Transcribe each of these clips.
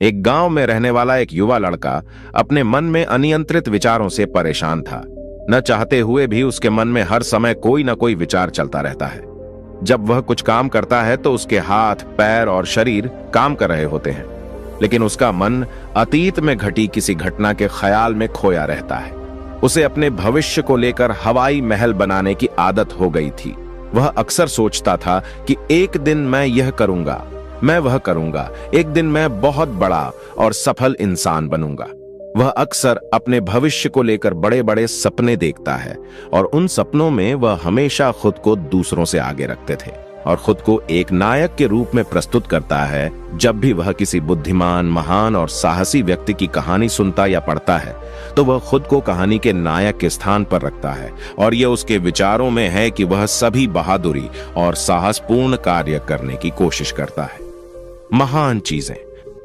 एक गांव में रहने वाला एक युवा लड़का अपने मन में अनियंत्रित विचारों से परेशान था। न चाहते हुए भी उसके मन में हर समय कोई न कोई विचार चलता रहता है। जब वह कुछ काम करता है तो उसके हाथ, पैर और शरीर काम कर रहे होते हैं, लेकिन उसका मन अतीत में घटी किसी घटना के ख्याल में खोया रहता है। उसे अपने भविष्य को लेकर हवाई महल बनाने की आदत हो गई थी। वह अक्सर सोचता था कि एक दिन मैं यह करूंगा, मैं वह करूंगा, एक दिन मैं बहुत बड़ा और सफल इंसान बनूंगा। वह अक्सर अपने भविष्य को लेकर बड़े बड़े सपने देखता है और उन सपनों में वह हमेशा खुद को दूसरों से आगे रखते थे और खुद को एक नायक के रूप में प्रस्तुत करता है। जब भी वह किसी बुद्धिमान, महान और साहसी व्यक्ति की कहानी सुनता या पढ़ता है तो वह खुद को कहानी के नायक के स्थान पर रखता है और यह उसके विचारों में है कि वह सभी बहादुरी और साहसपूर्ण कार्य करने की कोशिश करता है। महान चीजें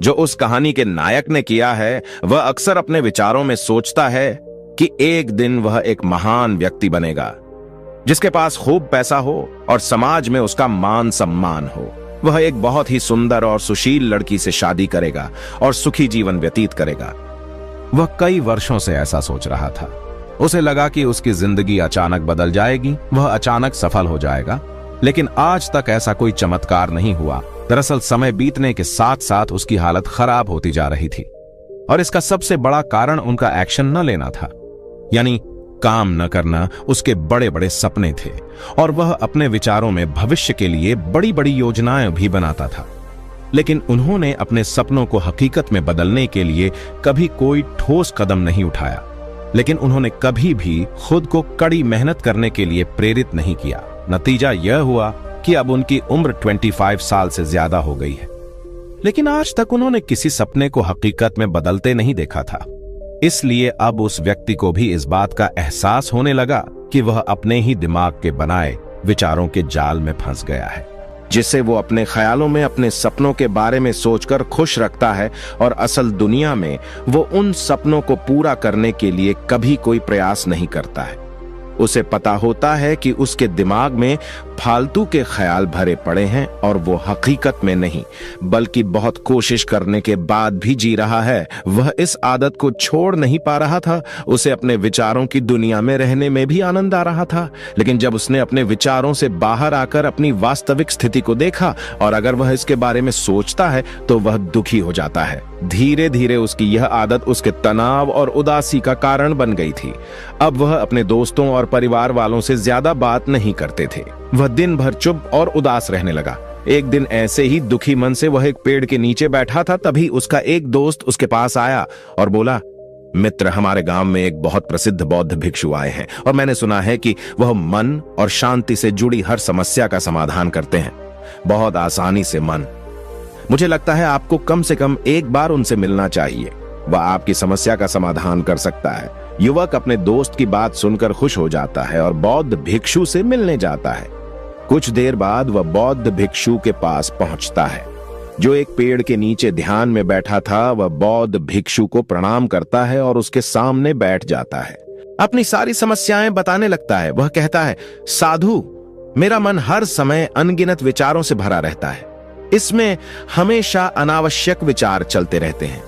जो उस कहानी के नायक ने किया है, वह अक्सर अपने विचारों में सोचता है कि एक दिन वह एक महान व्यक्ति बनेगा जिसके पास खूब पैसा हो और समाज में उसका मान सम्मान हो। वह एक बहुत ही सुंदर और सुशील लड़की से शादी करेगा और सुखी जीवन व्यतीत करेगा। वह कई वर्षों से ऐसा सोच रहा था। उसे लगा कि उसकी जिंदगी अचानक बदल जाएगी, वह अचानक सफल हो जाएगा, लेकिन आज तक ऐसा कोई चमत्कार नहीं हुआ। दरअसल समय बीतने के साथ साथ उसकी हालत खराब होती जा रही थी और इसका सबसे बड़ा कारण उनका एक्शन न लेना था, यानी काम न करना। उसके बड़े बड़े सपने थे और वह अपने विचारों में भविष्य के लिए बड़ी बड़ी योजनाएं भी बनाता था, लेकिन उन्होंने अपने सपनों को हकीकत में बदलने के लिए कभी कोई ठोस कदम नहीं उठाया। लेकिन उन्होंने कभी भी खुद को कड़ी मेहनत करने के लिए प्रेरित नहीं किया। नतीजा यह हुआ कि अब उनकी उम्र 25 साल से ज्यादा हो गई है, लेकिन आज तक उन्होंने किसी सपने को हकीकत में बदलते नहीं देखा था। इसलिए अब उस व्यक्ति को भी इस बात का एहसास होने लगा कि वह अपने ही दिमाग के बनाए विचारों के जाल में फंस गया है, जिसे वो अपने ख्यालों में अपने सपनों के बारे में सोचकर खुश रखता है और असल दुनिया में वो उन सपनों को पूरा करने के लिए कभी कोई प्रयास नहीं करता है। उसे पता होता है कि उसके दिमाग में फालतू के ख्याल भरे पड़े हैं और वो हकीकत में नहीं बल्कि बहुत कोशिश करने के बाद भी जी रहा है। वह इस आदत को छोड़ नहीं पा रहा था। उसे अपने विचारों की दुनिया में रहने में भी आनंद आ रहा था, लेकिन जब उसने अपने विचारों से बाहर आकर अपनी वास्तविक स्थिति को देखा और अगर वह इसके बारे में सोचता है तो वह दुखी हो जाता है। धीरे धीरे उसकी यह आदत उसके तनाव और उदासी का कारण बन गई थी। अब वह अपने दोस्तों और परिवार वालों से ज्यादा बात नहीं करते थे। वह दिन भर चुप और उदास रहने लगा। एक दिन ऐसे ही दुखी मन से वह एक पेड़ के नीचे बैठा था, तभी उसका एक दोस्त उसके पास आया और बोला, मित्र, हमारे गांव में एक बहुत प्रसिद्ध बौद्ध भिक्षु आए हैं और मैंने सुना है कि वह मन और शांति से जुड़ी हर समस्या का समाधान करते हैं, बहुत आसानी से। मुझे लगता है आपको कम से कम एक बार उनसे मिलना चाहिए, वह आपकी समस्या का समाधान कर सकता है। युवक अपने दोस्त की बात सुनकर खुश हो जाता है और बौद्ध भिक्षु से मिलने जाता है। कुछ देर बाद वह बौद्ध भिक्षु के पास पहुंचता है जो एक पेड़ के नीचे ध्यान में बैठा था। वह बौद्ध भिक्षु को प्रणाम करता है और उसके सामने बैठ जाता है। अपनी सारी समस्याएं बताने लगता है। वह कहता है, साधु, मेरा मन हर समय अनगिनत विचारों से भरा रहता है। इसमें हमेशा अनावश्यक विचार चलते रहते हैं।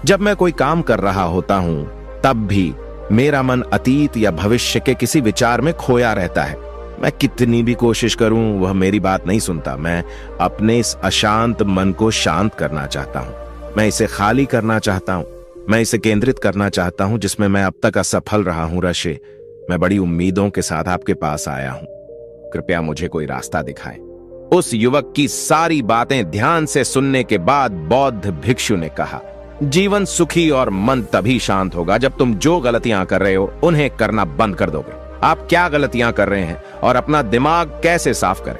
जब मैं कोई काम कर रहा होता हूं तब भी मेरा मन अतीत या भविष्य के किसी विचार में खोया रहता है। मैं कितनी भी कोशिश करूं वह मेरी बात नहीं सुनता। मैं अपने इस अशांत मन को शांत करना चाहता हूं। मैं इसे खाली करना चाहता हूं। मैं इसे केंद्रित करना चाहता हूं जिसमें मैं अब तक असफल रहा हूं। ऋषि, मैं बड़ी उम्मीदों के साथ आपके पास आया हूं, कृपया मुझे कोई रास्ता दिखाएं। उस युवक की सारी बातें ध्यान से सुनने के बाद बौद्ध भिक्षु ने कहा, जीवन सुखी और मन तभी शांत होगा जब तुम जो गलतियां कर रहे हो उन्हें करना बंद कर दोगे। आप क्या गलतियां कर रहे हैं और अपना दिमाग कैसे साफ करें,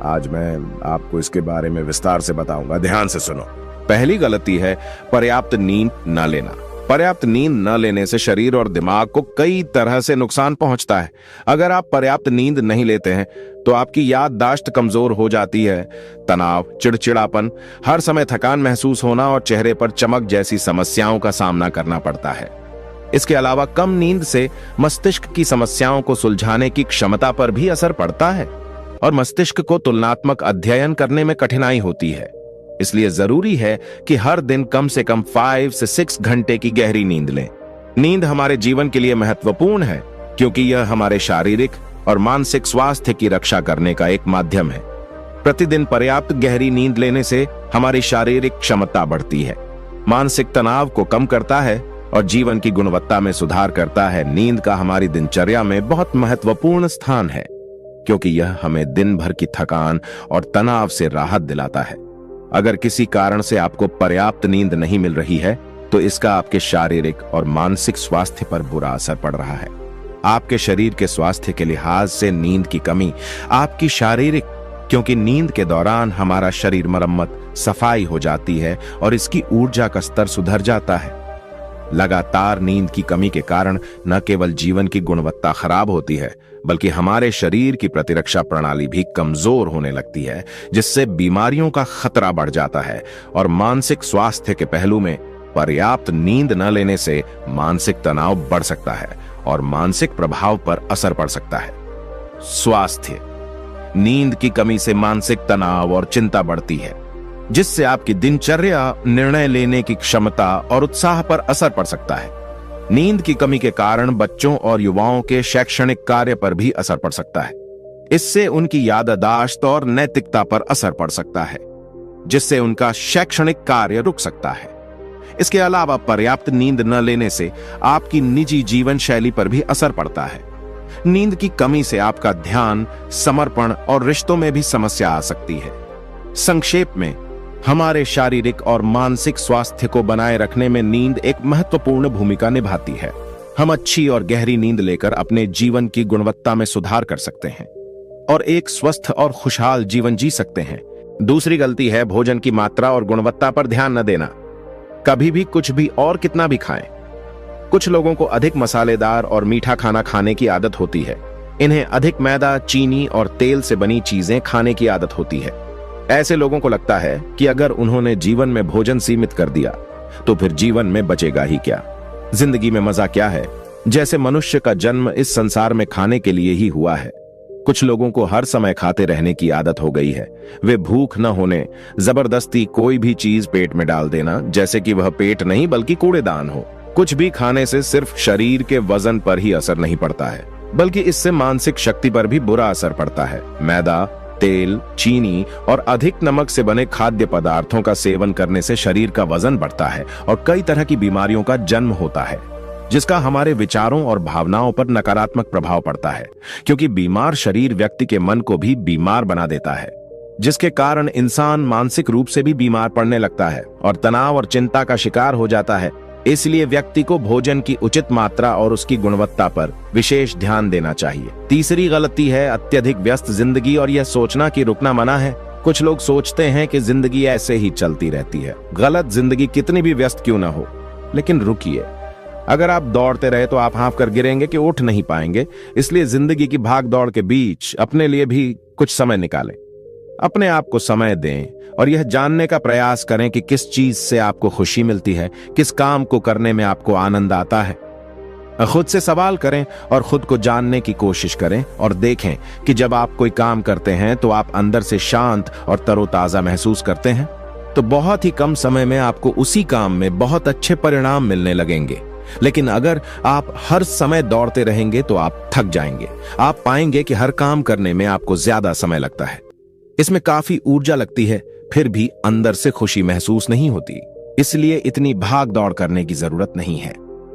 आज मैं आपको इसके बारे में विस्तार से बताऊंगा। ध्यान से सुनो। पहली गलती है पर्याप्त नींद न लेना। पर्याप्त नींद न लेने से शरीर और दिमाग को कई तरह से नुकसान पहुंचता है। अगर आप पर्याप्त नींद नहीं लेते हैं तो आपकी याददाश्त कमजोर हो जाती है। तनाव, चिड़चिड़ापन, हर समय थकान महसूस होना और चेहरे पर चमक जैसी समस्याओं का सामना करना पड़ता है। इसके अलावा कम नींद से मस्तिष्क की समस्याओं को सुलझाने की क्षमता पर भी असर पड़ता है और मस्तिष्क को तुलनात्मक अध्ययन करने में कठिनाई होती है। इसलिए जरूरी है कि हर दिन कम से कम 5 से 6 घंटे की गहरी नींद लें। नींद हमारे जीवन के लिए महत्वपूर्ण है क्योंकि यह हमारे शारीरिक और मानसिक स्वास्थ्य की रक्षा करने का एक माध्यम है। प्रतिदिन पर्याप्त गहरी नींद लेने से हमारी शारीरिक क्षमता बढ़ती है, मानसिक तनाव को कम करता है और जीवन की गुणवत्ता में सुधार करता है। नींद का हमारी दिनचर्या में बहुत महत्वपूर्ण स्थान है क्योंकि यह हमें दिन भर की थकान और तनाव से राहत दिलाता है। अगर किसी कारण से आपको पर्याप्त नींद नहीं मिल रही है तो इसका आपके शारीरिक और मानसिक स्वास्थ्य पर बुरा असर पड़ रहा है। आपके शरीर के स्वास्थ्य के लिहाज से नींद की कमी आपकी शारीरिक, क्योंकि नींद के दौरान हमारा शरीर मरम्मत, सफाई हो जाती है और इसकी ऊर्जा का स्तर सुधर जाता है। लगातार नींद की कमी के कारण न केवल जीवन की गुणवत्ता खराब होती है बल्कि हमारे शरीर की प्रतिरक्षा प्रणाली भी कमजोर होने लगती है, जिससे बीमारियों का खतरा बढ़ जाता है। और मानसिक स्वास्थ्य के पहलू में पर्याप्त नींद न लेने से मानसिक तनाव बढ़ सकता है और मानसिक प्रभाव पर असर पड़ सकता है। स्वास्थ्य, नींद की कमी से मानसिक तनाव और चिंता बढ़ती है, जिससे आपकी दिनचर्या, निर्णय लेने की क्षमता और उत्साह पर असर पड़ सकता है। नींद की कमी के कारण बच्चों और युवाओं के शैक्षणिक कार्य पर भी असर पड़ सकता है। इससे उनकी याददाश्त और नैतिकता पर असर पड़ सकता है, जिससे उनका शैक्षणिक कार्य रुक सकता है। इसके अलावा पर्याप्त नींद न लेने से आपकी निजी जीवन शैली पर भी असर पड़ता है। नींद की कमी से आपका ध्यान, समर्पण और रिश्तों में भी समस्या आ सकती है। संक्षेप में, हमारे शारीरिक और मानसिक स्वास्थ्य को बनाए रखने में नींद एक महत्वपूर्ण भूमिका निभाती है। हम अच्छी और गहरी नींद लेकर अपने जीवन की गुणवत्ता में सुधार कर सकते हैं और एक स्वस्थ और खुशहाल जीवन जी सकते हैं। दूसरी गलती है भोजन की मात्रा और गुणवत्ता पर ध्यान न देना। कभी भी कुछ भी और कितना भी खाएं। कुछ लोगों को अधिक मसालेदार और मीठा खाना खाने की आदत होती है। इन्हें अधिक मैदा, चीनी और तेल से बनी चीजें खाने की आदत होती है। ऐसे लोगों को लगता है कि अगर उन्होंने जीवन में भोजन सीमित कर दिया तो फिर जीवन में बचेगा ही क्या, जिंदगी में मजा क्या है, जैसे मनुष्य का जन्म इस संसार में खाने के लिए ही हुआ है। कुछ लोगों को हर समय खाते रहने की आदत हो गई है। वे भूख न होने जबरदस्ती कोई भी चीज पेट में डाल देना, जैसे कि वह पेट नहीं बल्कि कूड़ेदान हो। कुछ भी खाने से सिर्फ शरीर के वजन पर ही असर नहीं पड़ता है बल्कि इससे मानसिक शक्ति पर भी बुरा असर पड़ता है। मैदा, तेल, चीनी और अधिक नमक से बने खाद्य पदार्थों का सेवन करने से शरीर का वजन बढ़ता है और कई तरह की बीमारियों का जन्म होता है, जिसका हमारे विचारों और भावनाओं पर नकारात्मक प्रभाव पड़ता है, क्योंकि बीमार शरीर व्यक्ति के मन को भी बीमार बना देता है, जिसके कारण इंसान मानसिक रूप से भी बीमार पड़ने लगता है और तनाव और चिंता का शिकार हो जाता है। इसलिए व्यक्ति को भोजन की उचित मात्रा और उसकी गुणवत्ता पर विशेष ध्यान देना चाहिए। तीसरी गलती है अत्यधिक व्यस्त जिंदगी और यह सोचना कि रुकना मना है। कुछ लोग सोचते हैं कि जिंदगी ऐसे ही चलती रहती है। गलत, जिंदगी कितनी भी व्यस्त क्यों ना हो, लेकिन रुकिए। अगर आप दौड़ते रहे तो आप हाँफ कर गिरेंगे कि उठ नहीं पाएंगे। इसलिए जिंदगी की भाग दौड़ के बीच अपने लिए भी कुछ समय निकालें। अपने आप को समय दें और यह जानने का प्रयास करें कि किस चीज से आपको खुशी मिलती है, किस काम को करने में आपको आनंद आता है। खुद से सवाल करें और खुद को जानने की कोशिश करें और देखें कि जब आप कोई काम करते हैं तो आप अंदर से शांत और तरोताजा महसूस करते हैं, तो बहुत ही कम समय में आपको उसी काम में बहुत अच्छे परिणाम मिलने लगेंगे। लेकिन अगर आप हर समय दौड़ते रहेंगे तो आप थक जाएंगे। आप पाएंगे कि हर काम करने में आपको ज्यादा समय लगता है, इसमें काफी ऊर्जा लगती है, फिर भी अंदर से खुशी महसूस नहीं होती। इसलिए इतनी भाग दौड़ करने की जरूरत नहीं है।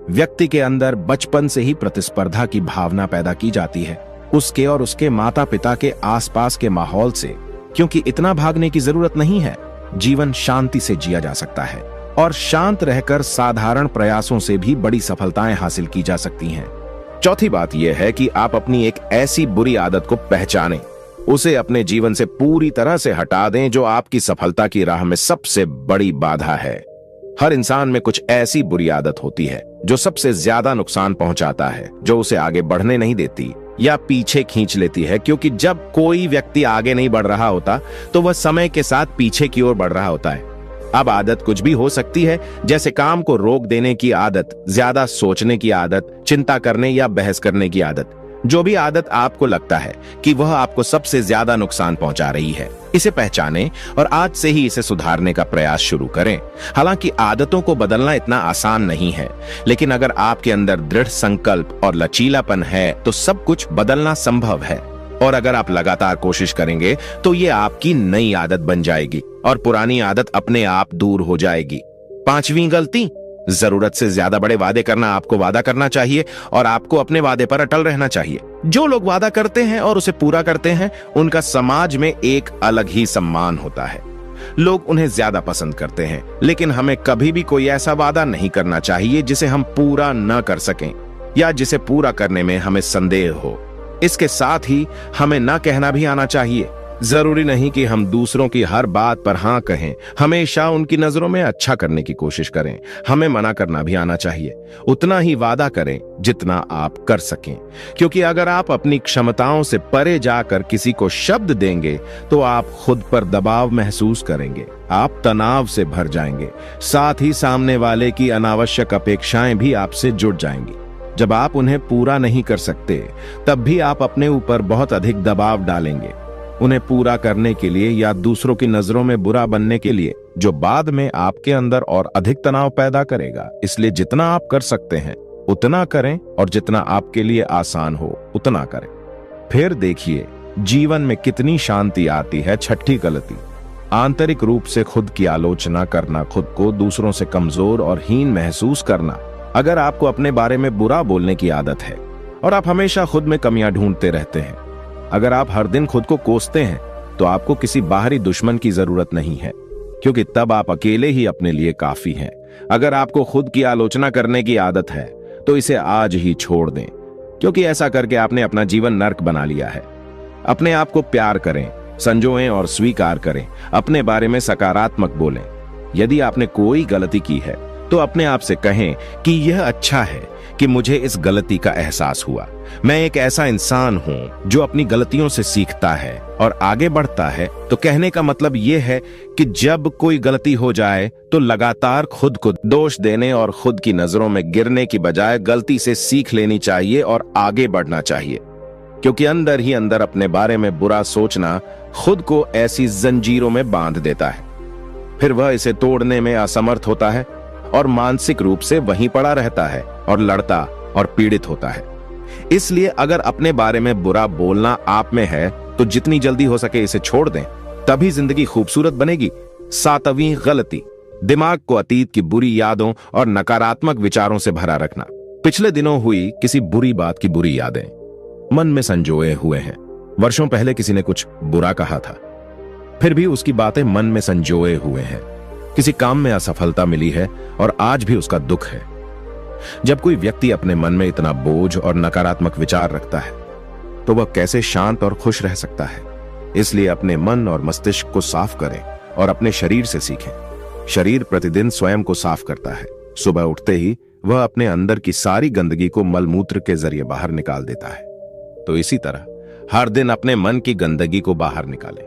व्यक्ति के अंदर बचपन से ही प्रतिस्पर्धा की भावना पैदा की जाती है, उसके और उसके माता पिता के आसपास के माहौल से, क्योंकि इतना भागने की जरूरत नहीं है। जीवन शांति से जिया जा सकता है और शांत रहकर साधारण प्रयासों से भी बड़ी सफलताएं हासिल की जा सकती हैं। चौथी बात यह है कि आप अपनी एक ऐसी बुरी आदत को पहचानें, उसे अपने जीवन से पूरी तरह से हटा दें जो आपकी सफलता की राह में सबसे बड़ी बाधा है। हर इंसान में कुछ ऐसी बुरी आदत होती है जो सबसे ज्यादा नुकसान पहुंचाता है, जो उसे आगे बढ़ने नहीं देती या पीछे खींच लेती है, क्योंकि जब कोई व्यक्ति आगे नहीं बढ़ रहा होता तो वह समय के साथ पीछे की ओर बढ़ रहा होता है। अब आदत कुछ भी हो सकती है, जैसे काम को रोक देने की आदत, ज्यादा सोचने की आदत, चिंता करने या बहस करने की आदत। जो भी आदत आपको लगता है कि वह आपको सबसे ज्यादा नुकसान पहुंचा रही है, इसे पहचानें और आज से ही इसे सुधारने का प्रयास शुरू करें। हालांकि आदतों को बदलना इतना आसान नहीं है, लेकिन अगर आपके अंदर दृढ़ संकल्प और लचीलापन है तो सब कुछ बदलना संभव है। और अगर आप लगातार कोशिश करेंगे तो ये आपकी नई आदत बन जाएगी और पुरानी आदत अपने आप दूर हो जाएगी। 5वीं गलती, जरूरत से ज्यादा बड़े वादे करना। आपको वादा करना चाहिए और आपको अपने वादे पर अटल रहना चाहिए। जो लोग वादा करते हैं और उसे पूरा करते हैं, उनका समाज में एक अलग ही सम्मान होता है। लोग उन्हें ज्यादा पसंद करते हैं। लेकिन हमें कभी भी कोई ऐसा वादा नहीं करना चाहिए जिसे हम पूरा न कर सकें या जिसे पूरा करने में हमें संदेह हो। इसके साथ ही हमें न कहना भी आना चाहिए। जरूरी नहीं कि हम दूसरों की हर बात पर हाँ कहें, हमेशा उनकी नजरों में अच्छा करने की कोशिश करें। हमें मना करना भी आना चाहिए। उतना ही वादा करें जितना आप कर सकें, क्योंकि अगर आप अपनी क्षमताओं से परे जाकर किसी को शब्द देंगे तो आप खुद पर दबाव महसूस करेंगे, आप तनाव से भर जाएंगे, साथ ही सामने वाले की अनावश्यक अपेक्षाएं भी आपसे जुड़ जाएंगी। जब आप उन्हें पूरा नहीं कर सकते, तब भी आप अपने ऊपर बहुत अधिक दबाव डालेंगे, उन्हें पूरा करने के लिए या दूसरों की नजरों में बुरा बनने के लिए, जो बाद में आपके अंदर और अधिक तनाव पैदा करेगा। इसलिए जितना आप कर सकते हैं उतना करें और जितना आपके लिए आसान हो उतना करें। फिर देखिए जीवन में कितनी शांति आती है। 6ठी गलती, आंतरिक रूप से खुद की आलोचना करना, खुद को दूसरों से कमजोर और हीन महसूस करना। अगर आपको अपने बारे में बुरा बोलने की आदत है और आप हमेशा खुद में कमियां ढूंढते रहते हैं, अगर आप हर दिन खुद को कोसते हैं, तो आपको किसी बाहरी दुश्मन की जरूरत नहीं है, क्योंकि तब आप अकेले ही अपने लिए काफी हैं। अगर आपको खुद की आलोचना करने की आदत है तो इसे आज ही छोड़ दें, क्योंकि ऐसा करके आपने अपना जीवन नर्क बना लिया है। अपने आप को प्यार करें, संजोएं और स्वीकार करें। अपने बारे में सकारात्मक बोलें। यदि आपने कोई गलती की है तो अपने आप से कहें कि यह अच्छा है कि मुझे इस गलती का एहसास हुआ। मैं एक ऐसा इंसान हूं जो अपनी गलतियों से सीखता है और आगे बढ़ता है। तो कहने का मतलब यह है कि जब कोई गलती हो जाए तो लगातार खुद को दोष देने और खुद की नजरों में गिरने की बजाय गलती से सीख लेनी चाहिए और आगे बढ़ना चाहिए, क्योंकि अंदर ही अंदर अपने बारे में बुरा सोचना खुद को ऐसी जंजीरों में बांध देता है। फिर वह इसे तोड़ने में असमर्थ होता है और मानसिक रूप से वहीं पड़ा रहता है और लड़ता और पीड़ित होता है। इसलिए अगर अपने बारे में बुरा बोलना आप में है तो जितनी जल्दी हो सके इसे छोड़ दें, तभी जिंदगी खूबसूरत बनेगी। 7वीं गलती, दिमाग को अतीत की बुरी यादों और नकारात्मक विचारों से भरा रखना। पिछले दिनों हुई किसी बुरी बात की बुरी यादें मन में संजोए हुए हैं। वर्षों पहले किसी ने कुछ बुरा कहा था, फिर भी उसकी बातें मन में संजोए हुए हैं। किसी काम में असफलता मिली है और आज भी उसका दुख है। जब कोई व्यक्ति अपने मन में इतना बोझ और नकारात्मक विचार रखता है तो वह कैसे शांत और खुश रह सकता है। इसलिए अपने मन और मस्तिष्क को साफ करें और अपने शरीर से सीखें। शरीर प्रतिदिन स्वयं को साफ करता है। सुबह उठते ही वह अपने अंदर की सारी गंदगी को मलमूत्र के जरिए बाहर निकाल देता है। तो इसी तरह हर दिन अपने मन की गंदगी को बाहर निकालें।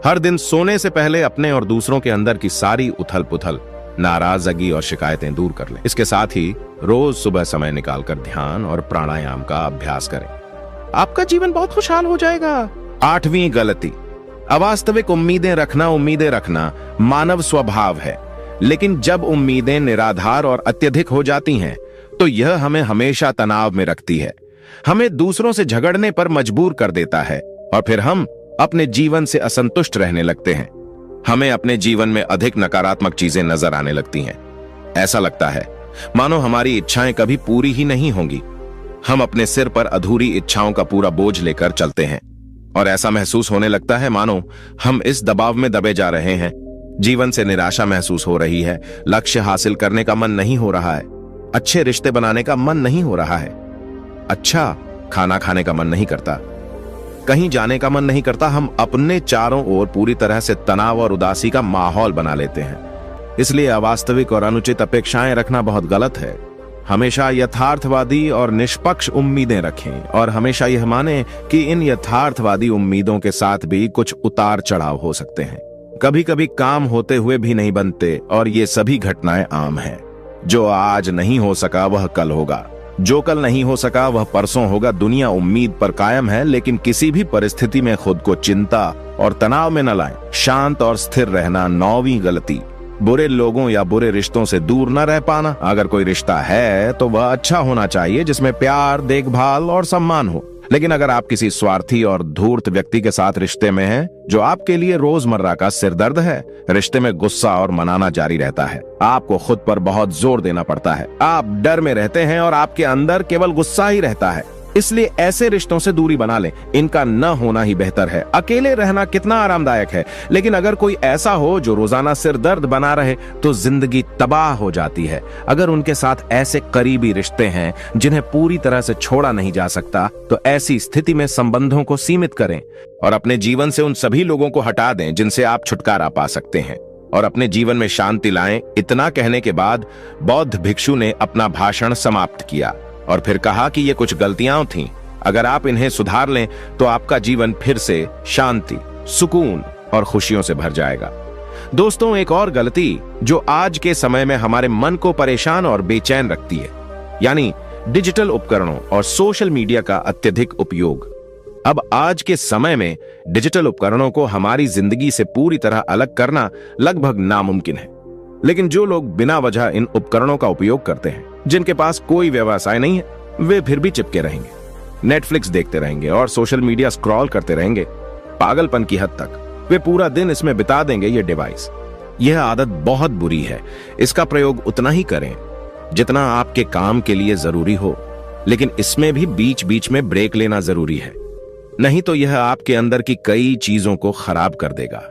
हर दिन सोने से पहले अपने और दूसरों के अंदर की सारी उथल पुथल, नाराजगी और शिकायतें दूर कर लें। इसके साथ ही रोज सुबह समय निकालकर ध्यान और प्राणायाम का अभ्यास करें। आपका जीवन बहुत खुशहाल हो जाएगा। 8वीं गलती, अवास्तविक उम्मीदें रखना मानव स्वभाव है, लेकिन जब उम्मीदें निराधार और अत्यधिक हो जाती हैं तो यह हमें हमेशा तनाव में रखती है, हमें दूसरों से झगड़ने पर मजबूर कर देता है और फिर हम अपने जीवन से असंतुष्ट रहने लगते हैं। हमें अपने जीवन में अधिक नकारात्मक चीजें नजर आने लगती हैं। ऐसा लगता है मानो हमारी इच्छाएं कभी पूरी ही नहीं होंगी। हम अपने सिर पर अधूरी इच्छाओं का पूरा बोझ लेकर चलते हैं और ऐसा महसूस होने लगता है मानो हम इस दबाव में दबे जा रहे हैं। जीवन से निराशा महसूस हो रही है, लक्ष्य हासिल करने का मन नहीं हो रहा है, अच्छे रिश्ते बनाने का मन नहीं हो रहा है, अच्छा खाना खाने का मन नहीं करता, कहीं जाने का मन नहीं करता। हम अपने चारों ओर पूरी तरह से तनाव और उदासी का माहौल बना लेते हैं। इसलिए अवास्तविक और अनुचित अपेक्षाएं रखना बहुत गलत है। हमेशा यथार्थवादी और निष्पक्ष उम्मीदें रखें और हमेशा यह माने कि इन यथार्थवादी उम्मीदों के साथ भी कुछ उतार चढ़ाव हो सकते हैं। कभी कभी काम होते हुए भी नहीं बनते और ये सभी घटनाएं आम हैं। जो आज नहीं हो सका वह कल होगा। जो कल नहीं हो सका वह परसों होगा। दुनिया उम्मीद पर कायम है, लेकिन किसी भी परिस्थिति में खुद को चिंता और तनाव में न लाएं। शांत और स्थिर रहना 9वीं गलती। बुरे लोगों या बुरे रिश्तों से दूर न रह पाना। अगर कोई रिश्ता है तो वह अच्छा होना चाहिए, जिसमें प्यार, देखभाल और सम्मान हो। लेकिन अगर आप किसी स्वार्थी और धूर्त व्यक्ति के साथ रिश्ते में हैं, जो आपके लिए रोजमर्रा का सिरदर्द है, रिश्ते में गुस्सा और मनाना जारी रहता है। आपको खुद पर बहुत जोर देना पड़ता है। आप डर में रहते हैं और आपके अंदर केवल गुस्सा ही रहता है। इसलिए ऐसे रिश्तों से दूरी बना लें। इनका न होना ही बेहतर है। अकेले रहना कितना आरामदायक है, लेकिन अगर कोई ऐसा हो जो रोजाना सिर दर्द बना रहे तो जिंदगी तबाह हो जाती है। अगर उनके साथ ऐसे करीबी रिश्ते हैं जिन्हें पूरी तरह से छोड़ा नहीं जा सकता, तो ऐसी स्थिति में संबंधों को सीमित करें और अपने जीवन से उन सभी लोगों को हटा दें जिनसे आप छुटकारा पा सकते हैं और अपने जीवन में शांति लाएं। इतना कहने के बाद बौद्ध भिक्षु ने अपना भाषण समाप्त किया और फिर कहा कि ये कुछ गलतियां थीं। अगर आप इन्हें सुधार लें तो आपका जीवन फिर से शांति, सुकून और खुशियों से भर जाएगा। दोस्तों, एक और गलती जो आज के समय में हमारे मन को परेशान और बेचैन रखती है, यानी डिजिटल उपकरणों और सोशल मीडिया का अत्यधिक उपयोग। अब आज के समय में डिजिटल उपकरणों को हमारी जिंदगी से पूरी तरह अलग करना लगभग नामुमकिन है। लेकिन जो लोग बिना वजह इन उपकरणों का उपयोग करते हैं, जिनके पास कोई व्यवसाय नहीं है, वे फिर भी चिपके रहेंगे, नेटफ्लिक्स देखते रहेंगे और सोशल मीडिया स्क्रॉल करते रहेंगे। पागलपन की हद तक वे पूरा दिन इसमें बिता देंगे। ये डिवाइस, यह आदत बहुत बुरी है। इसका प्रयोग उतना ही करें जितना आपके काम के लिए जरूरी हो, लेकिन इसमें भी बीच बीच में ब्रेक लेना जरूरी है। नहीं तो यह आपके अंदर की कई चीजों को खराब कर देगा।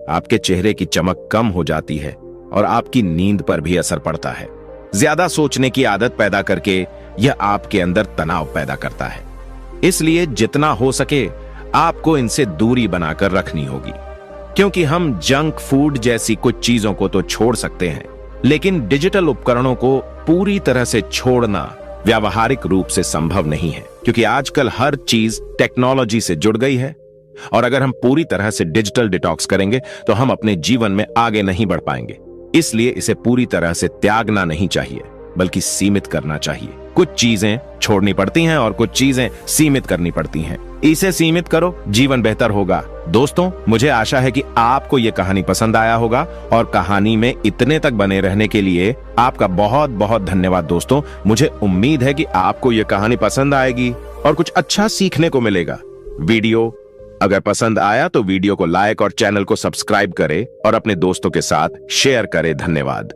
आपके चेहरे की चमक कम हो जाती है और आपकी नींद पर भी असर पड़ता है। ज्यादा सोचने की आदत पैदा करके यह आपके अंदर तनाव पैदा करता है। इसलिए जितना हो सके आपको इनसे दूरी बनाकर रखनी होगी, क्योंकि हम जंक फूड जैसी कुछ चीजों को तो छोड़ सकते हैं, लेकिन डिजिटल उपकरणों को पूरी तरह से छोड़ना व्यावहारिक रूप से संभव नहीं है, क्योंकि आजकल हर चीज टेक्नोलॉजी से जुड़ गई है और अगर हम पूरी तरह से डिजिटल डिटॉक्स करेंगे तो हम अपने जीवन में आगे नहीं बढ़ पाएंगे। इसलिए इसे पूरी तरह से त्यागना नहीं चाहिए, बल्कि सीमित करना चाहिए। कुछ चीजें छोड़नी पड़ती हैं और कुछ चीजें सीमित करनी पड़ती हैं। इसे सीमित करो, जीवन बेहतर होगा। दोस्तों, मुझे आशा है कि आपको यह कहानी पसंद आया होगा और कहानी में इतने तक बने रहने के लिए आपका बहुत बहुत धन्यवाद। दोस्तों, मुझे उम्मीद है कि आपको यह कहानी पसंद आएगी और कुछ अच्छा सीखने को मिलेगा। वीडियो अगर पसंद आया तो वीडियो को लाइक और चैनल को सब्सक्राइब करें और अपने दोस्तों के साथ शेयर करें। धन्यवाद।